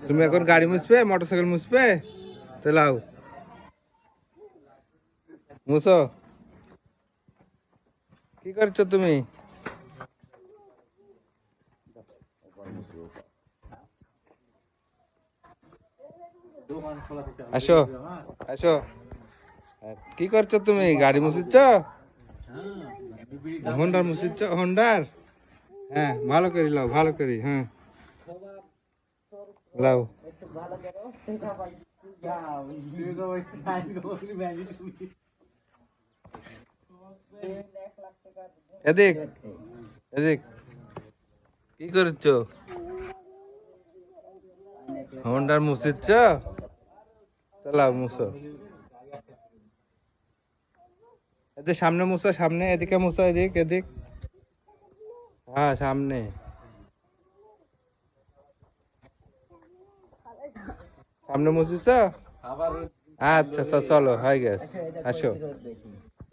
তুমি এখন গাড়ি মুছবে, মোটরসাইকেল মুছবে? তাহলে আও মুছো। কি করছো তুমি? আসো আসো। কি করছো তুমি? গাড়ি মুছিচ্ছ? হোন্ডার মুছিচ্ছ? হোন্ডার? হ্যাঁ, ভালো করি লাও, ভালো করি। হ্যাঁ লাও। এদিক এদিক। কি করছো? হোন্ডার মুছিচ্ছ? লাও মুছো। এদিকে সামনে মুছো, সামনে। এদিকে মুছো, এদিক এদিক। হ্যাঁ সামনে। সামনে মুছিচ্ছ? আচ্ছা চলো হয়ে গেছে। আসো।